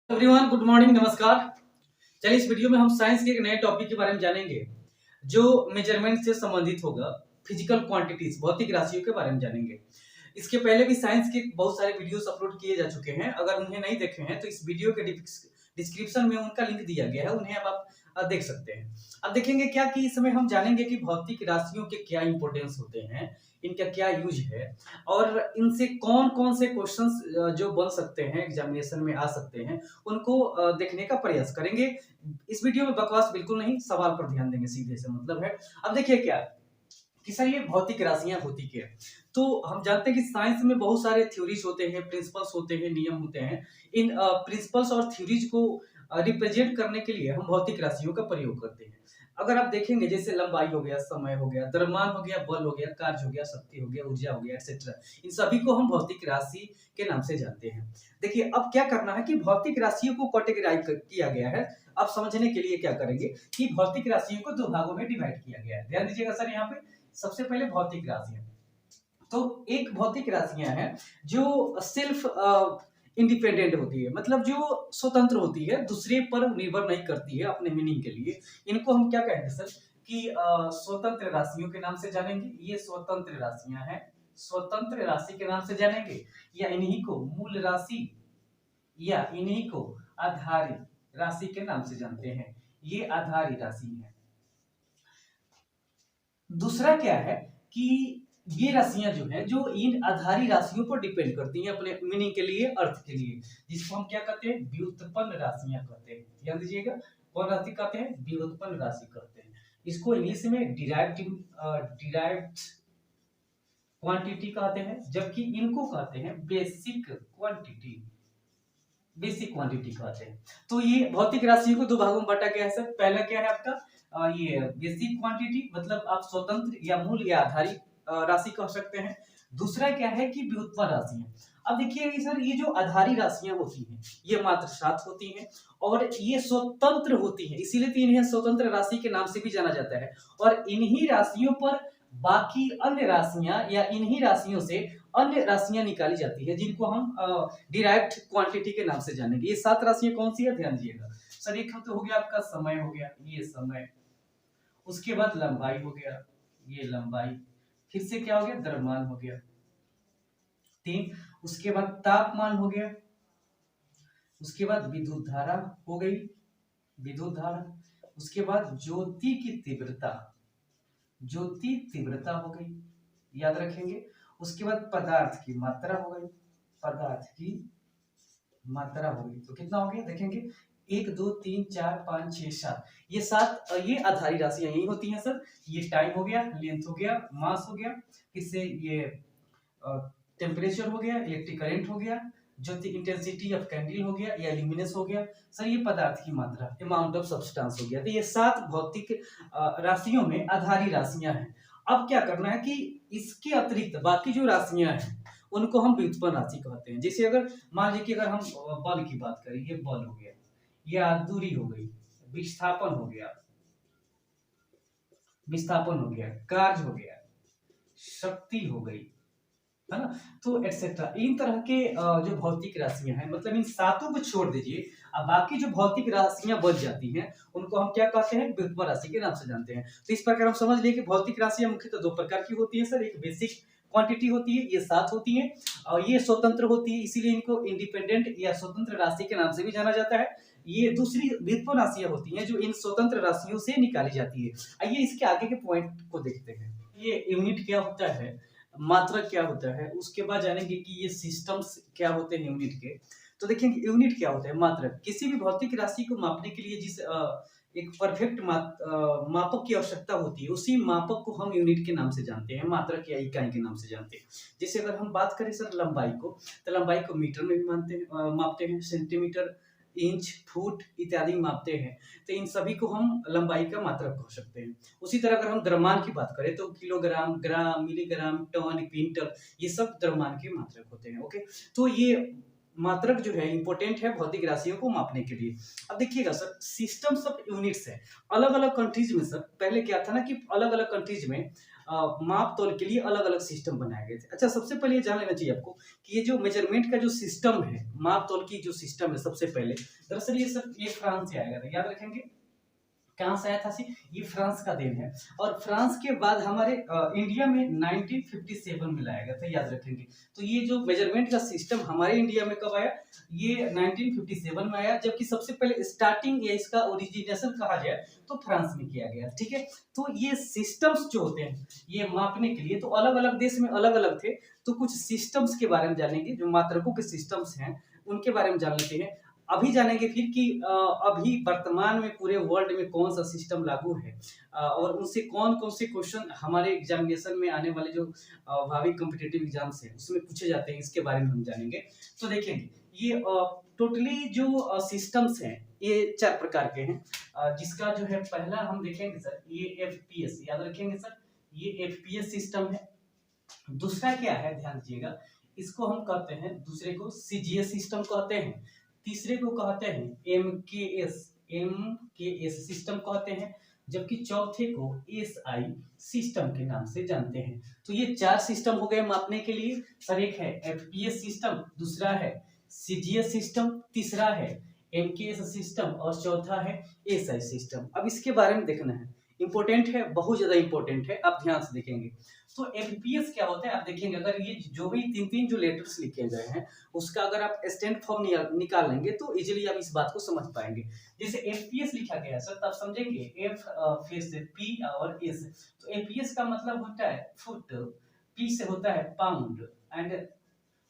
Everyone, good morning, नमस्कार। चलिए, इस वीडियो में हम साइंस के एक नए टॉपिक के बारे में जानेंगे जो मेजरमेंट से संबंधित होगा। फिजिकल क्वांटिटीज, भौतिक राशियों के बारे में जानेंगे। इसके पहले भी साइंस के बहुत सारे वीडियोस अपलोड किए जा चुके हैं। अगर उन्हें नहीं देखे हैं तो इस वीडियो के डिस्क्रिप्शन में उनका लिंक दिया गया है, उन्हें अब आप देख सकते हैं। अब देखेंगे क्या कि इस समय हम जानेंगे कि भौतिक राशियों के क्या इंपॉर्टेंस होते हैं, इनका क्या यूज है और इनसे कौन कौन से क्वेश्चंस जो बन सकते हैं, एग्जामिनेशन में आ सकते हैं, उनको देखने का प्रयास करेंगे। इस वीडियो में बकवास बिल्कुल नहीं, सवाल पर ध्यान देंगे, सीधे से मतलब है। अब देखिए क्या कि सर ये भौतिक राशियां होती क्या है। तो हम जानते हैं कि साइंस में बहुत सारे थ्योरीज होते हैं, प्रिंसिपल्स होते हैं, नियम होते हैं। इन प्रिंसिपल्स और थ्योरीज को रिप्रेजेंट करने के लिए हम भौतिक राशियों का प्रयोग करते हैं। अगर आप देखेंगे, जैसे लंबाई हो गया, समय हो गया, द्रव्यमान हो गया, बल हो गया, कार्य हो गया, शक्ति हो गया, ऊर्जा हो गया, एक्सेट्रा, इन सभी को हम भौतिक राशि के नाम से जानते हैं। देखिए, अब क्या करना है कि भौतिक राशियों को कैटेगराइज किया गया है। अब समझने के लिए क्या करेंगे कि भौतिक राशियों को दो भागों में डिवाइड किया गया है। ध्यान दीजिएगा सर, यहाँ पे सबसे पहले भौतिक राशियां। तो एक भौतिक राशियां हैं जो सिर्फ इंडिपेंडेंट होती है, मतलब जो स्वतंत्र होती है, दूसरे पर निर्भर नहीं करती है अपने मीनिंग के लिए। इनको हम क्या कहेंगे सर कि स्वतंत्र राशियों के नाम से जानेंगे। ये स्वतंत्र राशियां हैं, स्वतंत्र राशि के नाम से जानेंगे, या इन्हीं को मूल राशि या इन्हीं को आधारी राशि के नाम से जानते हैं। ये आधारी राशि है। दूसरा क्या है कि ये राशियां जो है, जो इन आधारी राशियों पर डिपेंड करती हैं अपने मीनिंग के लिए, अर्थ के लिए, जिसको हम क्या कहते हैं, व्युत्पन्न राशियां कहते हैं। ध्यान दीजिएगा, कौन राशि कहते हैं, व्युत्पन्न राशि कहते हैं। इसको इंग्लिश में डिराइव्ड क्वांटिटी कहते हैं, जबकि इनको कहते हैं बेसिक क्वांटिटी। बेसिक क्वांटिटी कहते हैं। तो ये भौतिक राशियों को दो भागों में बांटा गया है सर। पहला क्या है आपका ये बेसिक क्वांटिटी, मतलब आप स्वतंत्र या मूल या आधारी राशि कह सकते हैं। दूसरा क्या है कि व्युत्पन्न राशियां। अब देखिए सर, ये जो आधारी राशियां होती हैं ये मात्र 7 होती हैं और ये स्वतंत्र होती हैं, इसीलिए तो इन्हें स्वतंत्र राशि के नाम से भी जाना जाता है। और इन्हीं राशियों पर बाकी अन्य राशियां या इन्हीं राशियों से अन्य राशियां निकाली जाती है, जिनको हम डिराइव्ड क्वांटिटी के नाम से जानेंगे। ये 7 राशियां कौन सी है, ध्यान दीजिएगा सर। एक तो हो गया आपका समय, हो गया ये समय। उसके बाद लंबाई हो गया, ये लंबाई। फिर से क्या हो गया, द्रव्यमान हो गया। 3। उसके बाद तापमान हो गया। उसके बाद विद्युत धारा हो गई, विद्युत धारा। उसके बाद ज्योति की तीव्रता, ज्योति तीव्रता हो गई, याद रखेंगे। उसके बाद पदार्थ की मात्रा हो गई, पदार्थ की मात्रा हो गई। तो कितना हो गया, देखेंगे 1 2 3 4 5 6 7। ये 7 ये आधारी राशियां यही होती हैं सर। ये टाइम हो गया, लेंथ हो गया, मास हो गया, फिर से ये टेम्परेचर हो गया, इलेक्ट्रिक करंट हो गया, ज्योति इंटेंसिटी ऑफ कैंडल हो गया, या ल्यूमिनेंस हो गया। सर ये पदार्थ की मात्रा, अमाउंट ऑफ सब्सटेंस हो गया। तो ये 7 भौतिक राशियों में आधारी राशियां हैं। अब क्या करना है कि इसके अतिरिक्त बाकी जो राशियां हैं उनको हम व्युत्पन्न राशि कहते हैं। जैसे अगर मान लीजिए कि अगर हम बल की बात करें, ये बल हो गया, या दूरी हो गई, विस्थापन हो गया, विस्थापन हो गया, कार्य हो गया, शक्ति हो गई, है ना। तो एटसेट्रा, इन तरह के जो भौतिक राशियां हैं, मतलब इन 7 को छोड़ दीजिए, अब बाकी जो भौतिक राशियां बच जाती हैं उनको हम क्या कहते हैं, व्युत्पन्न राशि के नाम से जानते हैं। तो इस प्रकार हम समझ लिए कि भौतिक राशियां मुख्यतः 2 प्रकार की होती है सर। एक बेसिक क्वांटिटी होती है, ये 7 होती है, और ये स्वतंत्र होती है, इसीलिए इनको इंडिपेंडेंट या स्वतंत्र राशि के नाम से भी जाना जाता है। ये दूसरी व्युत्पन्न राशियां होती हैं जो इन स्वतंत्र राशियों से निकाली जाती है। आइए इसके आगे के पॉइंट को देखते हैं। ये यूनिट क्या होता है, मात्रक क्या होता है, उसके बाद जानेंगे कि ये सिस्टम्स क्या होते हैं यूनिट के। तो देखेंगे यूनिट क्या होता है, मात्रक। किसी भी भौतिक राशि को मापने के लिए जिस एक परफेक्ट मापक की आवश्यकता होती है, उसी मापक को हम यूनिट के नाम से जानते हैं, मात्रक या इकाई के नाम से जानते हैं। जैसे अगर हम बात करें सर लंबाई को, तो लंबाई को मीटर में भी मापते हैं, सेंटीमीटर, इंच, फुट इत्यादि मापते हैं। तो इन सभी को हम लंबाई का मात्रक कह सकते हैं। उसी तरह अगर हम द्रव्यमान की बात करें तो किलोग्राम, ग्राम, मिलीग्राम, टन, क्विंटल, ये सब द्रव्यमान के मात्रक होते हैं। ओके, तो ये मात्रक जो है इंपॉर्टेंट है भौतिक राशियों को मापने के लिए। अब देखिएगा सर, सिस्टम्स ऑफ यूनिट्स है अलग अलग कंट्रीज में। सर पहले क्या था ना कि अलग अलग कंट्रीज में माप तोल के लिए अलग अलग सिस्टम बनाए गए थे। अच्छा, सबसे पहले ये जान लेना चाहिए आपको कि ये जो मेजरमेंट का जो सिस्टम है, माप तोल की जो सिस्टम है, सबसे पहले दरअसल ये सर ये फ्रांस से आएगा था, याद रखेंगे। कहाँ से आया था? ये फ्रांस का देन है। और फ्रांस के बाद हमारे इंडिया में 1957 में लाया गया था, याद रखेंगे। तो ये जो मेजरमेंट का सिस्टम हमारे इंडिया में कब आया? ये 1957 में आया, जबकि सबसे पहले स्टार्टिंग या इसका ओरिजिनेशन कहा जाए तो फ्रांस में किया गया। ठीक है, तो ये सिस्टम्स जो होते हैं ये मापने के लिए तो अलग अलग देश में अलग अलग थे। तो कुछ सिस्टम्स के बारे में जानेंगे, जो मात्रकों के सिस्टम्स हैं उनके बारे में जान लेते हैं। अभी जानेंगे फिर कि अभी वर्तमान में पूरे वर्ल्ड में कौन सा सिस्टम लागू है और उनसे कौन कौन से क्वेश्चन हमारे एग्जामिनेशन में आने वाले जो भावी कॉम्पिटिटिव एग्जाम्स हैं उसमें पूछे जाते हैं, इसके बारे में हम जानेंगे। तो देखेंगे ये टोटली जो सिस्टम्स हैं ये 4 प्रकार के हैं, जिसका जो है पहला हम देखेंगे सर, ये एफपीएस, याद रखेंगे सर, ये एफपीएस सिस्टम है। दूसरा क्या है, ध्यान दीजिएगा, इसको हम कहते हैं, दूसरे को सीजीएस सिस्टम कहते हैं, तीसरे को कहते हैं एमकेएस सिस्टम कहते हैं, जबकि चौथे को एसआई सिस्टम के नाम से जानते हैं। तो ये 4 सिस्टम हो गए मापने के लिए सर। एक है एफपीएस सिस्टम, दूसरा है सीजीएस सिस्टम, तीसरा है एमकेएस सिस्टम और चौथा है एसआई सिस्टम। अब इसके बारे में देखना है, इंपॉर्टेंट है, बहुत ज्यादा इंपॉर्टेंट है, आप ध्यान से देखेंगे। तो एफपीएस क्या होता है आप देखेंगे, अगर ये जो भी 3 जो लेटर्स लिखे गए हैं उसका अगर आप स्टैंड फॉर्म निकाल लेंगे तो इजीली आप इस बात को समझ पाएंगे। जैसे एफपीएस लिखा गया सर, तब समझेंगे एफ फिर से पी और एस। तो एफपीएस का मतलब होता है फुट, पी से होता है पाउंड एंड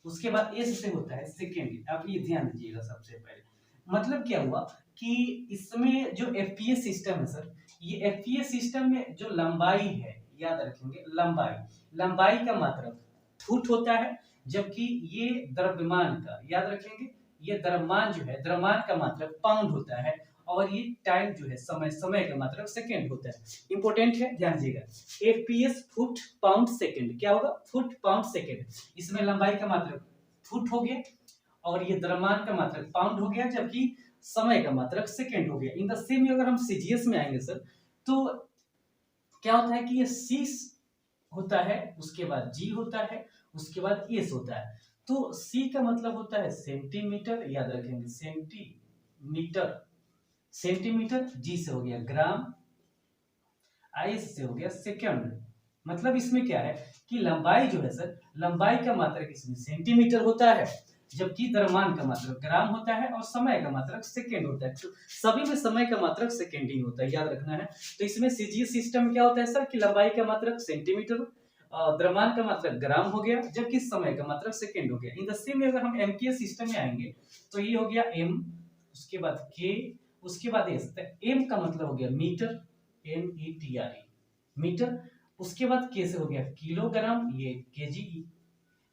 उसके बाद एस से होता है सेकेंड। आप ये ध्यान दीजिएगा। सबसे पहले मतलब क्या हुआ कि इसमें जो एफपीएस सिस्टम है सर, ये एफपीएस सिस्टम में जो लंबाई है, याद रखेंगे, लंबाई का मात्रक फुट होता है, जबकि ये द्रव्यमान का, याद रखेंगे, ये द्रव्यमान जो है, द्रव्यमान का मात्रक पाउंड होता है और ये टाइम जो है, समय का मात्रक सेकंड होता है। इंपॉर्टेंट है, ध्यान दीजिएगा। एफपीएस फुट पाउंड सेकंड, क्या होगा? Foot pound second. इसमें लंबाई का मात्रक फुट हो गया और ये द्रव्यमान का मात्रक पाउंड हो गया, जबकि समय का मात्रक सेकंड हो गया। इन द सेम अगर हम सीजीएस में आएंगे सर, तो क्या होता है कि ये सी होता है, उसके बाद जी होता है, उसके बाद एस होता है। तो सी का मतलब होता है सेंटीमीटर, याद रखेंगे, सेंटीमीटर, जी से हो गया ग्राम, आई से हो गया सेकंड। मतलब इसमें क्या है कि लंबाई जो है सर, लंबाई का मात्रक इसमें सेंटीमीटर होता है, जबकि द्रव्यमान का मात्रक ग्राम होता है और समय का मात्रक सेकंड होता है। तो सभी में समय का मात्रक सेकंड ही होता है, याद रखना है। तो इसमें सीजीएस सिस्टम क्या होता है सर कि लंबाई का मात्रक सेंटीमीटर, द्रव्यमान का मात्रक ग्राम हो गया, जबकि समय का मात्रक सेकंड हो गया। इन द सेम में अगर हम एमकेएस सिस्टम में आएंगे तो ये हो गया एम, उसके बाद के, उसके बाद एस। एम का मतलब हो गया मीटर, METRE मीटर, उसके बाद के से हो गया किलोग्राम, ये केजी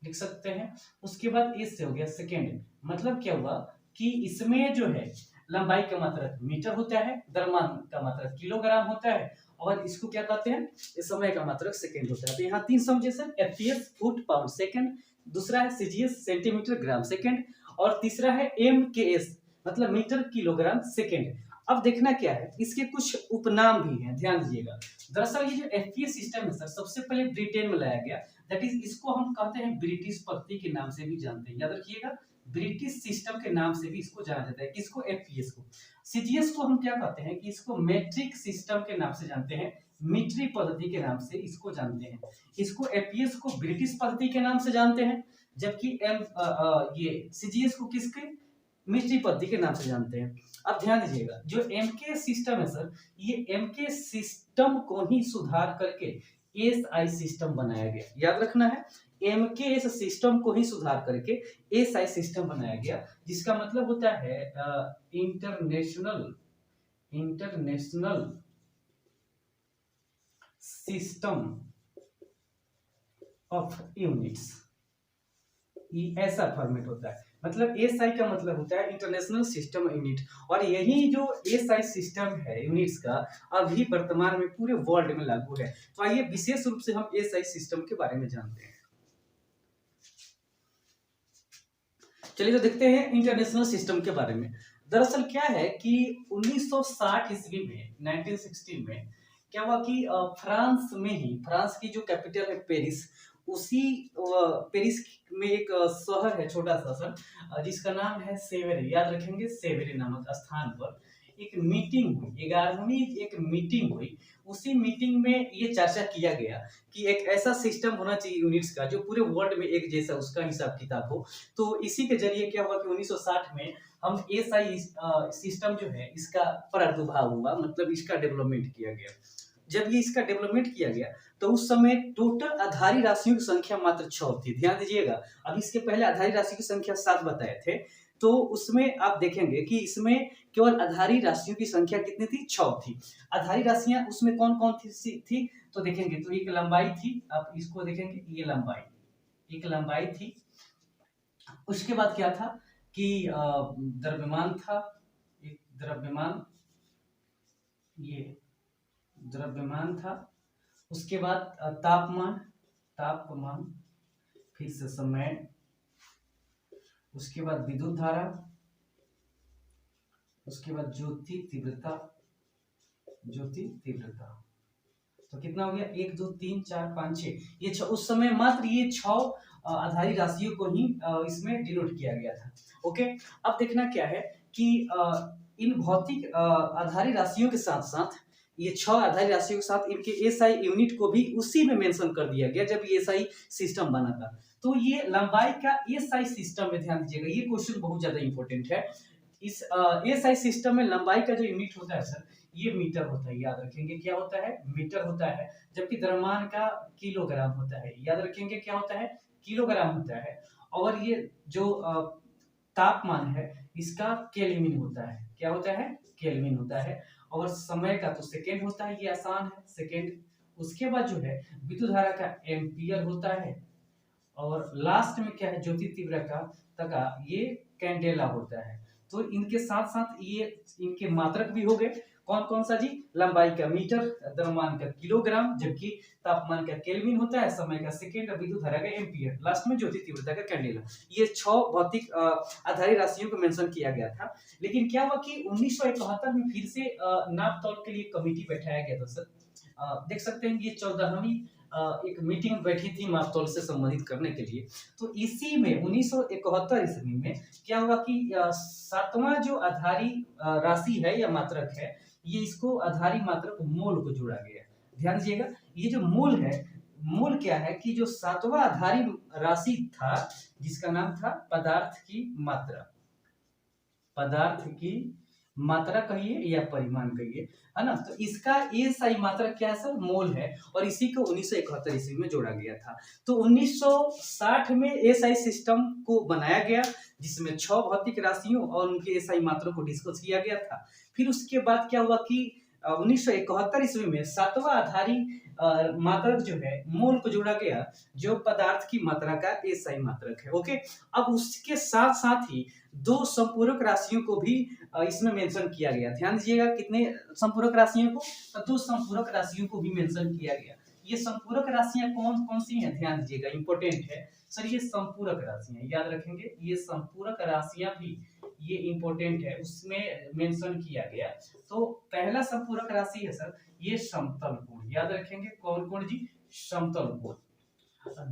लिख सकते हैं। उसके बाद एस से हो गया सेकेंड। मतलब क्या हुआ कि इसमें जो है लंबाई का मात्रक मीटर होता है, द्रव्यमान का मात्रक किलोग्राम होता है और इसको क्या कहते हैं, इस समय का मात्रक सेकंड होता है। तो यहाँ 3 समझे sir, FPS foot pound second, दूसरा है सीजीएस सेंटीमीटर ग्राम सेकंड और तीसरा है एमकेएस मतलब मीटर किलोग्राम सेकंड। अब देखना क्या है, इसके कुछ उपनाम भी हैं, ध्यान दीजिएगा। दरअसल ये जो एफपीएस सिस्टम है सर, सबसे पहले ब्रिटेन में लाया गया, दैट इज इसको हम कहते हैं ब्रिटिश पद्धति के नाम से भी जानते हैं, याद रखिएगा, ब्रिटिश सिस्टम के नाम से भी इसको जाना जाता है। किसको? एफपीएस को। सीजीएस को हम क्या कहते हैं कि इसको मेट्रिक सिस्टम के नाम से जानते हैं, मीट्री पद्धति के नाम से इसको जानते हैं। इसको एफपीएस को ब्रिटिश पद्धति के नाम से जानते हैं, जबकि ये सीजीएस को किसके? मीट्री पद्धति के नाम से जानते हैं। अब ध्यान दीजिएगा, जो एमके सिस्टम है सर, ये एमके सिस्टम को ही सुधार करके एसआई सिस्टम बनाया गया, याद रखना है। एमकेएस सिस्टम को ही सुधार करके एसआई सिस्टम बनाया गया, जिसका मतलब होता है इंटरनेशनल सिस्टम ऑफ यूनिट्स। ये ऐसा फॉर्मेट होता है, मतलब एसआई का मतलब होता है इंटरनेशनल सिस्टम यूनिट। और यही जो एसआई सिस्टम है यूनिट्स का, अभी वर्तमान में पूरे वर्ल्ड में लागू है। तो आइए विशेष रूप से हम एसआई सिस्टम के बारे में जानते हैं। चलिए तो देखते हैं इंटरनेशनल सिस्टम के बारे में। दरअसल क्या है कि 1960 ईस्वी में 1960 में क्या हुआ कि फ्रांस में ही, फ्रांस की जो कैपिटल है पेरिस, उसी पेरिस में एक शहर है, छोटा सा सर, जिसका नाम है सेवेरे, याद रखेंगे, सेवेरे नामक स्थान पर एक मीटिंग हुई, 11वीं एक मीटिंग हुई। उसी मीटिंग में ये चर्चा किया गया कि एक ऐसा सिस्टम होना चाहिए यूनिट्स का जो पूरे वर्ल्ड में एक जैसा उसका हिसाब किताब हो। तो इसी के जरिए क्या हुआ कि 1960 में हम एसआई सिस्टम जो है इसका प्रादुर्भाव हुआ, मतलब इसका डेवलपमेंट किया गया। जब ये इसका डेवलपमेंट किया गया तो उस समय टोटल आधारी राशियों की संख्या मात्र 6 थी। ध्यान दीजिएगा, अब इसके पहले आधारी राशि की संख्या 7 बताए थे, तो उसमें आप देखेंगे कि इसमें केवल आधारी राशियों की संख्या कितनी थी? 6 थी। आधारी राशियां उसमें कौन कौन थी? तो देखेंगे तो एक लंबाई थी, आप इसको देखेंगे, ये लंबाई, एक लंबाई थी। उसके बाद क्या था कि द्रव्यमान था, एक द्रव्यमान, ये द्रव्यमान था। उसके बाद तापमान, तापमान, फिर से समय, उसके बाद विद्युत धारा, उसके बाद ज्योति तीव्रता, ज्योति तीव्रता। तो कितना हो गया? 1 2 3 4 5 6, ये उस समय मात्र ये 6 आधारी राशियों को ही इसमें डिनोट किया गया था। ओके, अब देखना क्या है कि इन भौतिक आधारी राशियों के साथ साथ ये 6 आधारी राशियों के साथ इनके एसआई यूनिट को भी उसी में मेंशन कर दिया गया जब ये एसआई सिस्टम बना था। तो ये लंबाई का एसआई सिस्टम में ध्यान दीजिएगा, ये क्वेश्चन बहुत ज्यादा इंपॉर्टेंट है। इस एसआई सिस्टम में लंबाई का जो यूनिट होता है सर, ये मीटर होता है, याद रखेंगे क्या होता है? मीटर होता है। जबकि द्रव्यमान का किलोग्राम होता है, याद रखेंगे क्या होता है? किलोग्राम होता है। और ये जो तापमान है इसका केल्विन होता है, क्या होता है? केल्विन होता है। और समय का तो सेकेंड होता है, ये आसान है, सेकेंड। उसके बाद जो है विद्युत धारा का एम्पियर होता है। और लास्ट में क्या है? ज्योति तीव्रता का ये कैंडेला होता है। तो इनके साथ साथ ये इनके मात्रक भी हो गए, कौन कौन सा जी? लंबाई का मीटर, द्रव्यमान का किलोग्राम, जबकि तापमान का केल्विन होता है, समय का सेकेंड, विद्युत धारा का एम्पियर, लास्ट में ज्योति तीव्रता का कैंडेला। ये 6 भौतिक आधारी राशियों को मेंशन किया गया था। लेकिन क्या हुआ कि 1971 में फिर से नाप तौल के लिए कमेटी बैठाया गया था सर। देख सकते हैं ये 14वीं एक मीटिंग बैठी थी मापतौल से संबंधित करने के लिए। तो इसी में 1971 ईस्वी में क्या हुआ कि 7वां जो आधारी राशि है या मात्रक है, ये इसको आधारी मात्रक मोल को जोड़ा गया। ध्यान दीजिएगा, ये जो मोल है, मोल क्या है कि जो 7वां आधारी राशि था जिसका नाम था पदार्थ की मात्रा, पदार्थ की मात्रा कहिए या परिमाण कहिए, है ना। तो इसका एसआई मात्रा क्या है सर? मोल है। और इसी को 1971 ईस्वी में जोड़ा गया था। तो 1960 में एसआई सिस्टम को बनाया गया जिसमें 6 भौतिक राशियों और उनके एसआई मात्रा को डिस्कस किया गया था। फिर उसके बाद क्या हुआ कि 1971 ईस्वी में 7वां आधारी मात्रक जो है मोल को जोड़ा गया, जो पदार्थ की मात्रा का एसआई मात्रक है। ओके, अब उसके साथ साथ ही 2 संपूरक राशियों को भी इसमें मेंशन किया गया। ध्यान दीजिएगा, कितने संपूरक राशियों को? 2 संपूरक राशियों को भी मेंशन किया गया। ये संपूरक राशियां कौन कौन सी हैं? ध्यान दीजिएगा, इंपॉर्टेंट है सर, ये संपूरक राशियां, याद रखेंगे, ये संपूरक राशियां भी ये इंपॉर्टेंट है, उसमें मेंशन किया गया। तो पहला संपूरक राशि है सर, ये समतल कोण, याद रखेंगे, कौन कोण जी? समतल कोण।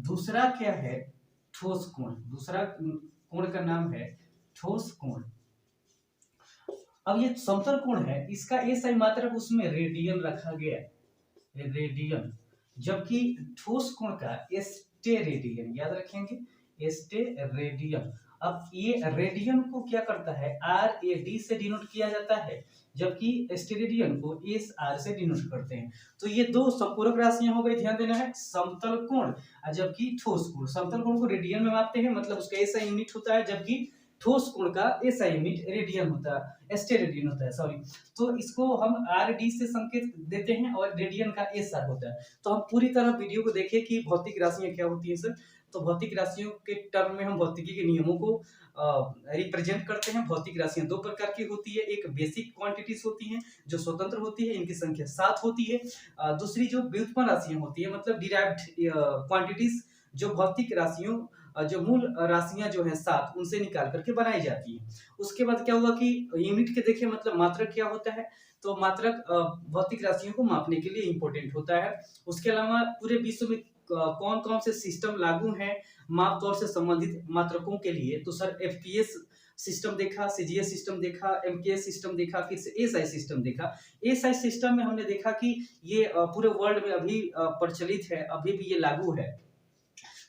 दूसरा क्या है? ठोस कोण। दूसरा कोण का नाम है ठोस कोण। अब ये समतल कोण है, इसका एसआई मात्रक उसमें रेडियन रखा गया है, रेडियन। जबकि ठोस कोण का एस्टेरेडियन, याद रखेंगे, एस्टेरेडियन। अब ये रेडियन को क्या करता है? RAD से डिनोट किया जाता है, जबकि एस्टेरेडियन को SR से डिनोट करते हैं। तो ये 2 संपूरक राशियां हो गई, ध्यान देना है, समतल कोण, जबकि ठोस कोण। समतल कोण को रेडियन में मापते हैं, मतलब उसका एसआई यूनिट होता है, जबकि ठोस कोण का एसआई यूनिट रेडियन होता है, एस्टेरेडियन होता है, सॉरी। तो इसको हम RD से संकेत देते हैं और रेडियन का SR होता है। तो हम पूरी तरह वीडियो को देखें कि भौतिक राशियां क्या होती हैं सर। तो भौतिक राशियों के टर्म में हम भौतिकी के नियमों को रिप्रेजेंट करते हैं। भौतिक राशियां 2 प्रकार की होती है, एक बेसिक क्वांटिटीज होती हैं जो स्वतंत्र होती है, इनकी संख्या 7 होती है। दूसरी जो व्युत्पन्न राशियां होती है, मतलब डिराइव्ड क्वांटिटीज, जो भौतिक राशियों जो मूल राशियां जो है 7 उनसे निकाल करके बनाई जाती है। उसके बाद क्या हुआ कि यूनिट के देखिए मतलब मात्रक क्या होता है, तो मात्रक भौतिक राशियों को मापने के लिए इंपॉर्टेंट होता है। उसके अलावा पूरे विश्व में कौन कौन से सिस्टम लागू हैं माप तौर से संबंधित मात्रकों के लिए, तो सर एफपीएस सिस्टम देखा, सीजीएस सिस्टम देखा, एमकेएस सिस्टम देखा, फिर से एएसआई सिस्टम देखा। एएसआई सिस्टम में हमने देखा कि ये पूरे वर्ल्ड में अभी प्रचलित है, अभी भी ये लागू है।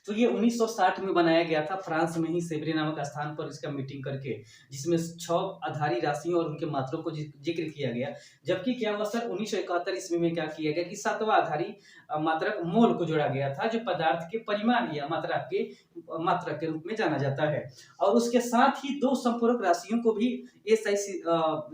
तो ये 1960 में बनाया गया था, फ्रांस में ही सेवरे नामक स्थान पर इसका मीटिंग करके, जिसमें 6 आधारी राशियों और उनके मात्रों को जिक्र किया गया। जबकि क्या हुआ सर 1971 ईस्वी में क्या किया गया कि 7वां आधारी मात्रक मोल को जोड़ा गया था, जो पदार्थ के परिमाण या मात्रक के रूप में जाना जाता है। और उसके साथ ही 2 संपूरक राशियों को भी एसआई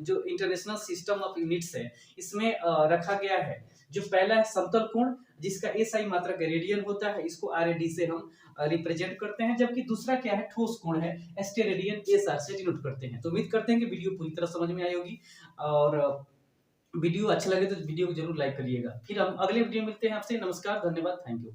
जो इंटरनेशनल सिस्टम ऑफ यूनिट्स है इसमें रखा गया है। जो पहला है समतल कोण, जिसका एसआई मात्रक रेडियन होता है, इसको आरएडी से हम रिप्रेजेंट करते हैं। जबकि दूसरा क्या है, ठोस कोण है, एस्टेरेडियन एसआर से डिनोट करते हैं। तो उम्मीद करते हैं कि वीडियो पूरी तरह समझ में आई होगी, और वीडियो अच्छा लगे तो वीडियो को जरूर लाइक करिएगा। फिर हम अगले वीडियो में मिलते हैं आपसे। नमस्कार, धन्यवाद, थैंक यू।